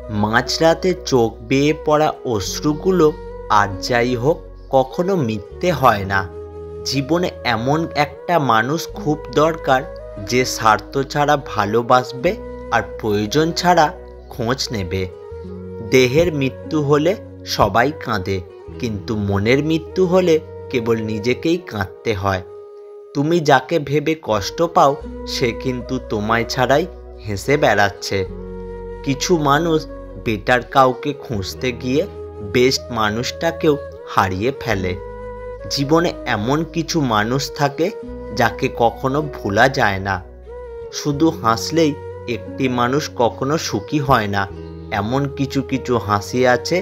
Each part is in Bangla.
মাঝরাতে চোখ বেয়ে পড়া অশ্রুগুলো আর যাই হোক কখনো মিথ্যে হয় না। জীবনে এমন একটা মানুষ খুব দরকার যে স্বার্থ ছাড়া ভালোবাসবে আর প্রয়োজন ছাড়া খোঁজ নেবে। দেহের মৃত্যু হলে সবাই কাঁদে, কিন্তু মনের মৃত্যু হলে কেবল নিজেকেই কাঁদতে হয়। তুমি যাকে ভেবে কষ্ট পাও সে কিন্তু তোমায় ছাড়াই হেসে বেড়াচ্ছে। কিছু মানুষ বেটার কাউকে খুঁজতে গিয়ে বেস্ট মানুষটাকেও হারিয়ে ফেলে। জীবনে এমন কিছু মানুষ থাকে যাকে কখনো ভোলা যায় না। শুধু হাসলেই একটি মানুষ কখনো সুখী হয় না। এমন কিছু কিছু হাসি আছে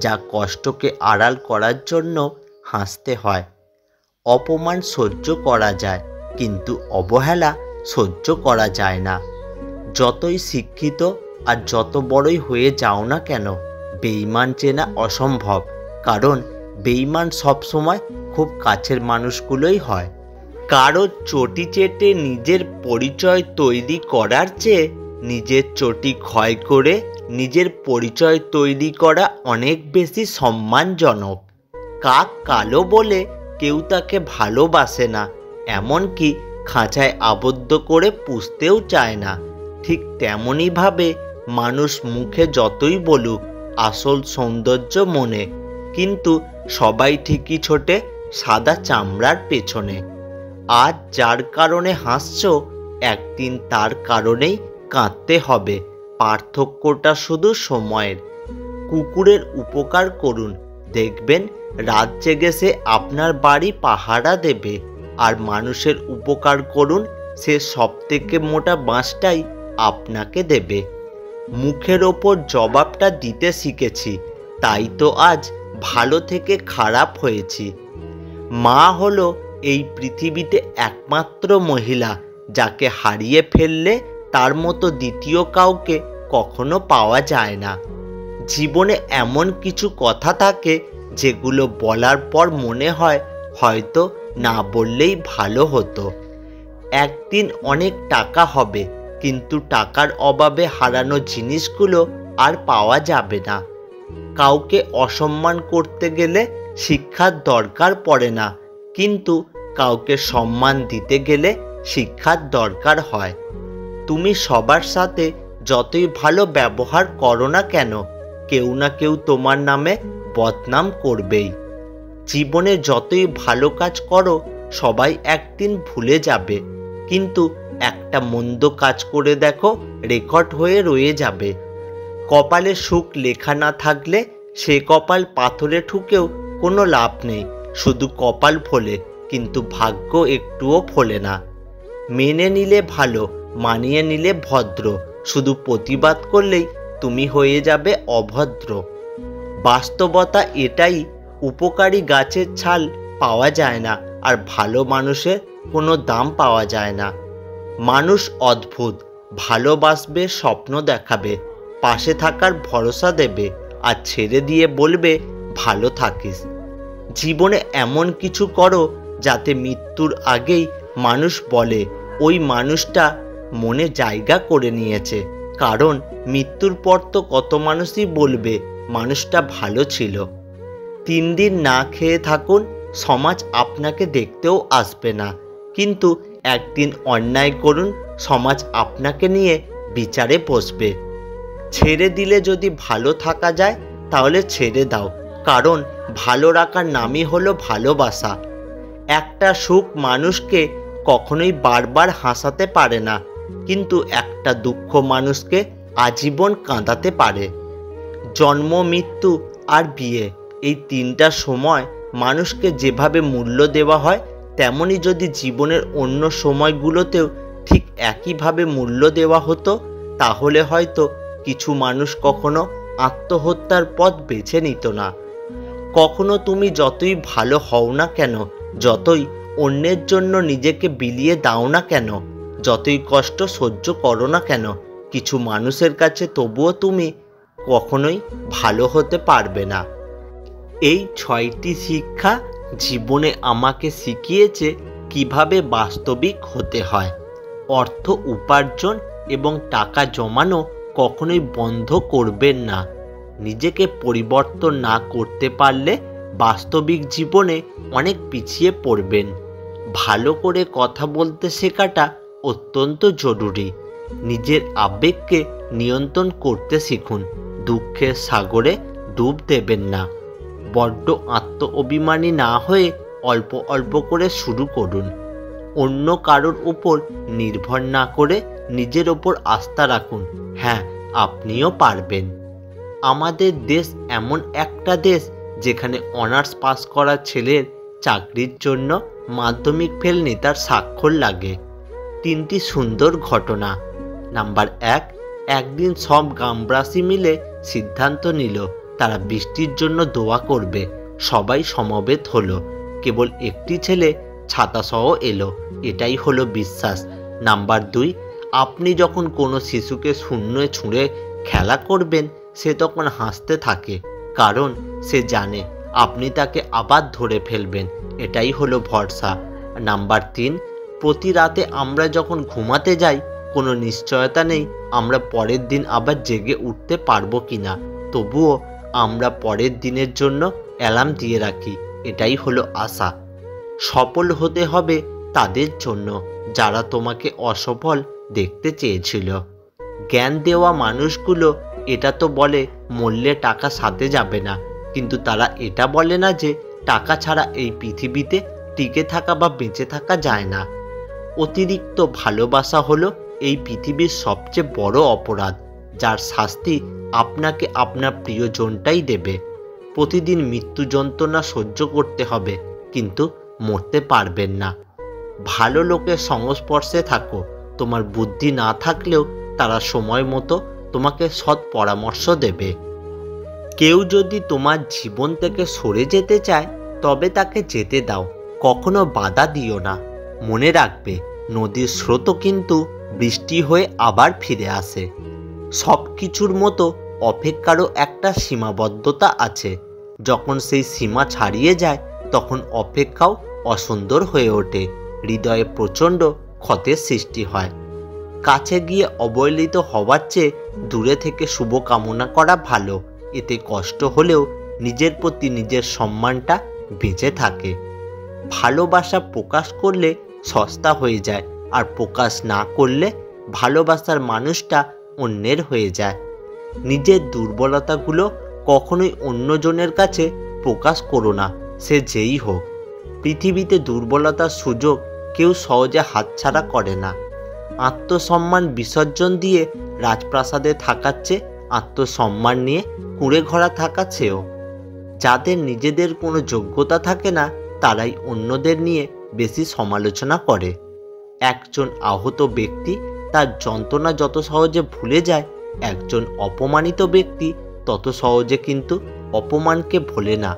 যা কষ্টকে আড়াল করার জন্য হাসতে হয়। অপমান সহ্য করা যায়, কিন্তু অবহেলা সহ্য করা যায় না। যতই শিক্ষিত আর যত বড়ই হয়ে যাও না কেন, বেঈমান চেনা অসম্ভব, কারণ বেঈমান সবসময় খুব কাছের মানুষগুলোই হয়। কারো চটি চেটে নিজের পরিচয় তৈরি করার চেয়ে নিজের চটি ক্ষয় করে নিজের পরিচয় তৈরি করা অনেক বেশি সম্মানজনক। কাক কালো বলে কেউ তাকে ভালোবাসে না, এমনকি খাঁচায় আবদ্ধ করে পুষতেও চায় না। ঠিক তেমনইভাবে মানুষ মুখে যতই বলুক আসল সৌন্দর্য মনে, কিন্তু সবাই ঠিকই ছোটে সাদা চামড়ার পেছনে। আজ যার কারণে হাসছো, একদিন তার কারণেই কাঁদতে হবে। পার্থক্যটা শুধু সময়ের। কুকুরের উপকার করুন, দেখবেন রাত জেগে সে আপনার বাড়ি পাহারা দেবে। আর মানুষের উপকার করুন, সে সবথেকে মোটা বাঁশটাই আপনাকে দেবে। মুখের ওপর জবাবটা দিতে শিখেছি, তাই তো আজ ভালো থেকে খারাপ হয়েছি। মা হলো এই পৃথিবীতে একমাত্র মহিলা যাকে হারিয়ে ফেললে তার মতো দ্বিতীয় কাউকে কখনো পাওয়া যায় না। জীবনে এমন কিছু কথা থাকে যেগুলো বলার পর মনে হয় হয়তো না বললেই ভালো হতো। একদিন অনেক টাকা হবে, কিন্তু টাকার অভাবে হারানো জিনিসগুলো আর পাওয়া যাবে না। কাউকে অসম্মান করতে গেলে শিক্ষার দরকার পড়ে না, কিন্তু কাউকে সম্মান দিতে গেলে শিক্ষার দরকার হয়। তুমি সবার সাথে যতই ভালো ব্যবহার করো না কেন, কেউ না কেউ তোমার নামে বদনাম করবেই। জীবনে যতই ভালো কাজ করো সবাই একদিন ভুলে যাবে, কিন্তু একটা মন্দ কাজ করে দেখো, রেকর্ড হয়ে রয়ে যাবে। কপালে সুখ লেখা না থাকলে সে কপাল পাথরে ঠুকেও কোনো লাভ নেই। শুধু কপাল ফোলে, কিন্তু ভাগ্য একটুও ফোলে না। মেনে নিলে ভালো, মানিয়ে নিলে ভদ্র, শুধু প্রতিবাদ করলেই তুমি হয়ে যাবে অভদ্র। বাস্তবতা এটাই, উপকারী গাছের ছাল পাওয়া যায় না, আর ভালো মানুষের কোনো দাম পাওয়া যায় না। মানুষ অদ্ভুত, ভালোবাসবে, স্বপ্ন দেখাবে, পাশে থাকার ভরসা দেবে, আর ছেড়ে দিয়ে বলবে ভালো থাকিস। জীবনে এমন কিছু করো যাতে মৃত্যুর আগেই মানুষ বলে ওই মানুষটা মনে জায়গা করে নিয়েছে, কারণ মৃত্যুর পর তো কত মানুষই বলবে মানুষটা ভালো ছিল। 3 দিন না খেয়ে থাকুন, সমাজ আপনাকে দেখতেও আসবে না, কিন্তু একদিন অন্যায় করুন, সমাজ আপনাকে নিয়ে বিচারে বসবে। ছেড়ে দিলে যদি ভালো থাকা যায় তাহলে ছেড়ে দাও, কারণ ভালো রাখার নামই হলো ভালোবাসা। একটা সুখ মানুষকে কখনোই বারবার হাসাতে পারে না, কিন্তু একটা দুঃখ মানুষকে আজীবন কাঁদাতে পারে। জন্ম, মৃত্যু আর বিয়ে, এই 3টা সময় মানুষকে যেভাবে মূল্য দেওয়া হয়, তেমনি যদি জীবনের অন্য সময়গুলোতেও ঠিক একইভাবে মূল্য দেওয়া হতো, তাহলে হয়তো কিছু মানুষ কখনো আত্মহত্যার পথ বেছে নিত না। কখনো তুমি যতই ভালো হও না কেন, যতই অন্যের জন্য নিজেকে বিলিয়ে দাও না কেন, যতই কষ্ট সহ্য করো না কেন, কিছু মানুষের কাছে তবুও তুমি কখনোই ভালো হতে পারবে না। এই 6টি শিক্ষা জীবনে আমাকে শিখিয়েছে কিভাবে বাস্তবিক হতে হয়। অর্থ উপার্জন এবং টাকা জমানো কখনোই বন্ধ করবেন না। নিজেকে পরিবর্তন না করতে পারলে বাস্তবিক জীবনে অনেক পিছিয়ে পড়বেন। ভালো করে কথা বলতে শেখাটা অত্যন্ত জরুরি। নিজের আবেগকে নিয়ন্ত্রণ করতে শিখুন। দুঃখের সাগরে ডুব দেবেন না। বড্ড আত্ম অভিমানী না হয়ে অল্প অল্প করে শুরু করুন। অন্য কারোর উপর নির্ভর না করে নিজের ওপর আস্থা রাখুন। হ্যাঁ, আপনিও পারবেন। আমাদের দেশ এমন একটা দেশ যেখানে অনার্স পাস করা ছেলের চাকরির জন্য মাধ্যমিক ফেল নেতার স্বাক্ষর লাগে। 3টি সুন্দর ঘটনা। নাম্বার 1, একদিন সব গ্রামবাসী মিলে সিদ্ধান্ত নিল তারা বৃষ্টির জন্য দোয়া করবে। সবাই সমবেত হলো। কেবল একটি ছেলে ছাতাসহ এলো। এটাই হলো বিশ্বাস। নাম্বার 2, আপনি যখন কোনো শিশুকে শূন্যে ছুঁড়ে খেলা করবেন সে তখন হাসতে থাকে, কারণ সে জানে আপনি তাকে আবার ধরে ফেলবেন। এটাই হলো ভরসা। নাম্বার 3, প্রতি রাতে আমরা যখন ঘুমাতে যাই কোনো নিশ্চয়তা নেই আমরা পরের দিন আবার জেগে উঠতে পারবো কিনা, তবুও আমরা পরের দিনের জন্য অ্যালার্ম দিয়ে রাখি। এটাই হলো আশা। সফল হতে হবে তাদের জন্য যারা তোমাকে অসফল দেখতে চেয়েছিল। জ্ঞান দেওয়া মানুষগুলো এটা তো বলে মরলে টাকা সাথে যাবে না, কিন্তু তারা এটা বলে না যে টাকা ছাড়া এই পৃথিবীতে টিকে থাকা বা বেঁচে থাকা যায় না। অতিরিক্ত ভালোবাসা হলো এই পৃথিবীর সবচেয়ে বড় অপরাধ, যার শাস্তি আপনাকে আপনার প্রিয়জনটাই দেবে। প্রতিদিন মৃত্যু যন্ত্রণা সহ্য করতে হবে, কিন্তু মরতে পারবেন না। ভালো লোকের সংস্পর্শে থাকো। তোমার বুদ্ধি না থাকলেও তারা সময় মতো তোমাকে সৎ পরামর্শ দেবে। কেউ যদি তোমার জীবন থেকে সরে যেতে চায় তবে তাকে যেতে দাও, কখনো বাধা দিও না। মনে রাখবে, নদীর স্রোতও কিন্তু বৃষ্টি হয়ে আবার ফিরে আসে। সব কিছুর মতো অপেক্ষারও একটা সীমাবদ্ধতা আছে। যখন সেই সীমা ছাড়িয়ে যায় তখন অপেক্ষাও অসুন্দর হয়ে ওঠে। হৃদয়ে প্রচণ্ড ক্ষতের সৃষ্টি হয়। কাছে গিয়ে অবহেলিত হওয়ার চেয়ে দূরে থেকে শুভ কামনা করা ভালো। এতে কষ্ট হলেও নিজের প্রতি নিজের সম্মানটা বেঁচে থাকে। ভালোবাসা প্রকাশ করলে সস্তা হয়ে যায়, আর প্রকাশ না করলে ভালোবাসার মানুষটা অন্যের হয়ে যায়। নিজের দুর্বলতাগুলো কখনোই অন্যজনের কাছে প্রকাশ করো না, সে যেই হোক। পৃথিবীতে দুর্বলতার সুযোগ কেউ সহজে হাতছাড়া করে না। আত্মসম্মান বিসর্জন দিয়ে রাজপ্রাসাদে থাকার চেয়ে আত্মসম্মান নিয়ে কুঁড়ে ঘোরা থাকা চেয়েও। যাদের নিজেদের কোনো যোগ্যতা থাকে না তারাই অন্যদের নিয়ে বেশি সমালোচনা করে। একজন আহত ব্যক্তি তার যন্ত্রণা যত সহজে ভুলে যায়, একজন অপমানিত ব্যক্তি তত সহজে কিন্তু অপমানকে ভোলে না।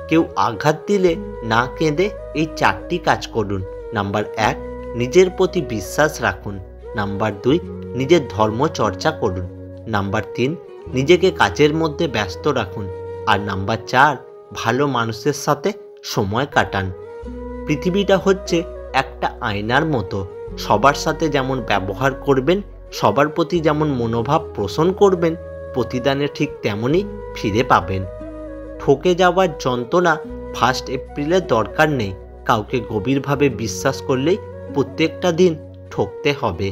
কেউ আঘাত দিলে না কেঁদে এই 4টি কাজ করুন। নাম্বার 1, নিজের প্রতি বিশ্বাস রাখুন। নাম্বার 2, নিজের ধর্ম চর্চা করুন। নাম্বার 3, নিজেকে কাজের মধ্যে ব্যস্ত রাখুন। আর নাম্বার 4, ভালো মানুষের সাথে সময় কাটান। পৃথিবীটা হচ্ছে একটা আয়নার মতো। সবার সাথে যেমন ব্যবহার করবেন, সবার প্রতি যেমন মনোভাব পোষণ করবেন, প্রতিদানে ঠিক তেমনই ফিরে পাবেন। ঠকে যাওয়ার যন্ত্রণা 1 এপ্রিলের দরকার নেই। কাউকে গভীরভাবে বিশ্বাস করলেই প্রত্যেকটা দিন ঠকতে হবে।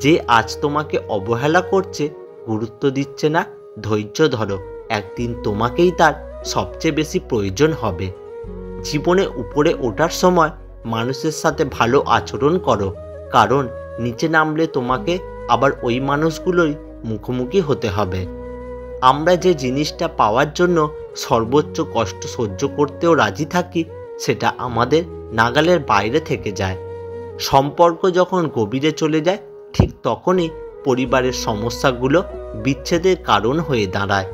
যে আজ তোমাকে অবহেলা করছে, গুরুত্ব দিচ্ছে না, ধৈর্য ধরো, একদিন তোমাকেই তার সবচেয়ে বেশি প্রয়োজন হবে। জীবনে উপরে ওঠার সময় মানুষের সাথে ভালো আচরণ করো, কারণ নিচে নামলে তোমাকে আবার ওই মানুষগুলোই মুখোমুখি হতে হবে। আমরা যে জিনিসটা পাওয়ার জন্য সর্বোচ্চ কষ্ট সহ্য করতেও রাজি থাকি, সেটা আমাদের নাগালের বাইরে থেকে যায়। সম্পর্ক যখন গভীরে চলে যায় ঠিক তখনই পরিবারের সমস্যাগুলো বিচ্ছেদের কারণ হয়ে দাঁড়ায়।